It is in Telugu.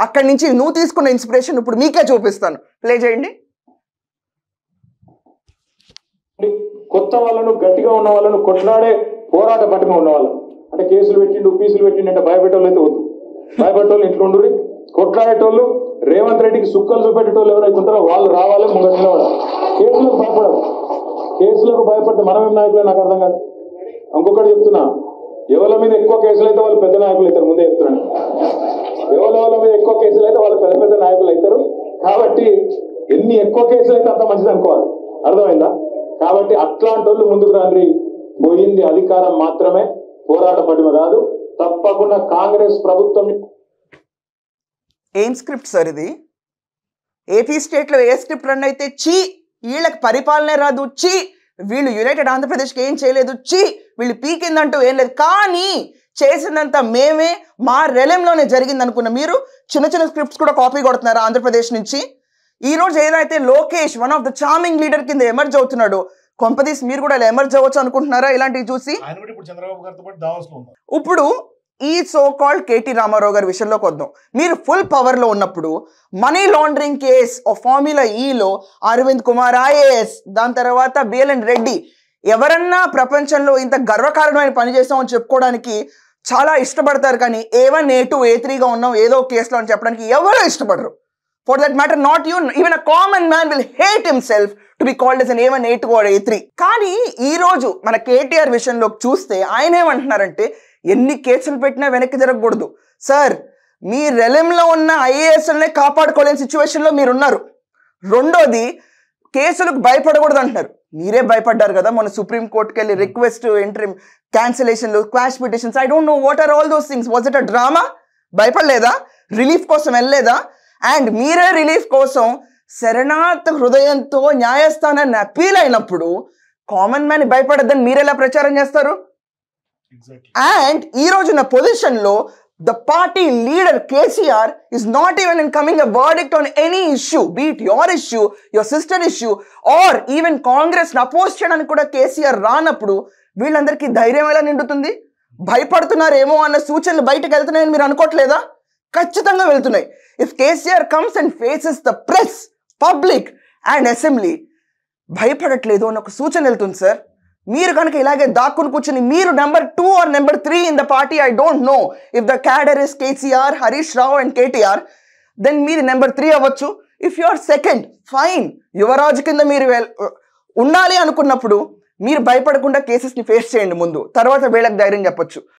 అక్కడి నుంచి నువ్వు తీసుకున్న ఇన్స్పిరేషన్ ఇప్పుడు మీకే చూపిస్తాను. ప్లే చేయండి. కొత్త వాళ్ళను, గట్టిగా ఉన్న వాళ్ళను, కొట్లాడే పోరాట పట్టుగా ఉన్న వాళ్ళు అంటే కేసులు పెట్టిండు, పీసులు పెట్టిండు అంటే భయపెట్టేవాళ్ళు అయితే వద్దు. భయపెట్టేవాళ్ళు ఇంట్లో ఉండుర్రి. కొట్లాడేటోళ్ళు, రేవంత్ రెడ్డికి సుక్కలు చూపెట్టేటోళ్ళు ఎవరైతే ఉంటారో వాళ్ళు రావాలి, ముంగట నిలబడాలి. కేసులకు భయపడదు. కేసులకు భయపడితే మనమేం నాయకులు నాకు అర్థం కాదు. ఇంకొకటి చెప్తున్నా, ఎవరి మీద ఎక్కువ కేసులు అయితే వాళ్ళు పెద్ద నాయకులు అవుతారు. ముందే చెప్తున్నాను, ఎవరి మీద ఎక్కువ కేసులు అయితే వాళ్ళు పెద్ద పెద్ద నాయకులు అవుతారు. కాబట్టి ఎన్ని ఎక్కువ కేసులు అయితే అంత మంచిది అనుకోవాలి. అర్థమైందా? కాబట్టి అట్లాంటి వాళ్ళు ముందుకు రండి. పోయింది అధికారం మాత్రమే, పోరాట పటిమ కాదు. తప్పకుండా కాంగ్రెస్ ప్రభుత్వం. ఏం స్క్రిప్ట్ సార్ ఇది? ఏపీ స్టేట్లో ఏ స్క్రిప్ట్ రన్ అయితే చీ వీళ్ళకి పరిపాలనే రాదు, చీ వీళ్ళు యునైటెడ్ ఆంధ్రప్రదేశ్కి ఏం చేయలేదు, చీ వీళ్ళు పీకిందంటూ ఏం లేదు, కానీ చేసిందంతా మేమే, మా రెలెంలోనే జరిగింది అనుకున్న మీరు చిన్న చిన్న స్క్రిప్ట్స్ కూడా కాపీ కొడుతున్నారు ఆంధ్రప్రదేశ్ నుంచి. ఈ రోజు ఏదైతే Lokesh one of the charming leader కింద ఎమర్జ్ అవుతున్నాడు, కొంపదీస్ మీరు కూడా ఇలా ఎమర్జ్ అవ్వచ్చు అనుకుంటున్నారా ఇలాంటివి చూసి? ఇప్పుడు ఈ సో కాల్డ్ కేటీ రామారావు గారి విషయంలోకి వద్దాం. మీరు ఫుల్ పవర్లో ఉన్నప్పుడు మనీ లాండరింగ్ కేస్ ఫార్ములా ఈలో అరవింద్ కుమార్ ఐఏఎస్, దాని తర్వాత బిఎల్ఎన్ రెడ్డి, ఎవరన్నా ప్రపంచంలో ఇంత గర్వకారణమైన పని చేస్తామని చెప్పుకోవడానికి చాలా ఇష్టపడతారు, కానీ A1 A2 A3గా ఉన్నాం ఏదో కేసులో అని చెప్పడానికి ఎవరో ఇష్టపడరు. For that matter, not you, even a common man will hate himself to be called as an A1 A2 or A3. కానీ ఈ రోజు మన కేటీఆర్ విషయంలో చూస్తే ఆయన ఏమంటున్నారంటే ఎన్ని కేసులు పెట్టినా వెనక్కి జరగకూడదు సార్, మీ రెలెంలో ఉన్న ఐఏఎస్లనే కాపాడుకోలేని సిచ్యువేషన్లో మీరున్నారు. రెండోది కేసులకు భయపడకూడదు అంటున్నారు. మీరే భయపడ్డారు కదా మొన్న సుప్రీం కోర్టుకి వెళ్ళి రిక్వెస్ట్, ఎంట్రీ క్యాన్సిలేషన్లు, quash petitions, I don't know what are all those things. Was it a drama? భయపడలేదా? రిలీఫ్ కోసం వెళ్ళలేదా? అండ్ మీరే రిలీఫ్ కోసం శరణార్థ హృదయంతో న్యాయస్థానాన్ని అపీల్ అయినప్పుడు కామన్ మ్యాన్ భయపడద్దని మీరెలా ప్రచారం చేస్తారు? అండ్ ఈ రోజున్న పొజిషన్లో the party leader KCR is not even in coming a verdict on any issue, be it your issue, your sister issue, or even Congress oppose చేయడానికి కూడా KCR రానప్పుడు వీళ్ళందరికీ ధైర్యం ఎలా నిండుతుంది? భయపడుతున్నారేమో అన్న సూచనలు బయటకు వెళ్తున్నాయని మీరు అనుకోవట్లేదా? ఖచ్చితంగా వెళ్తున్నాయి. If KCR comes and faces the press, public and assembly, భయపడట్లేదు అని ఒక సూచన వెళ్తుంది సార్. మీరు కనుక ఇలాగే దాక్కుని కూర్చొని మీరు number 2 or number 3 in the party, I don't know if the cadre is KCR, Harish Rao and KTR, then మీరు నెంబర్ 3 అవ్వచ్చు. If you are second, fine, యువరాజు కింద మీరు ఉండాలి అనుకున్నప్పుడు మీరు భయపడకుండా కేసెస్ని ఫేస్ చేయండి ముందు, తర్వాత వీళ్ళకి ధైర్యం చెప్పొచ్చు.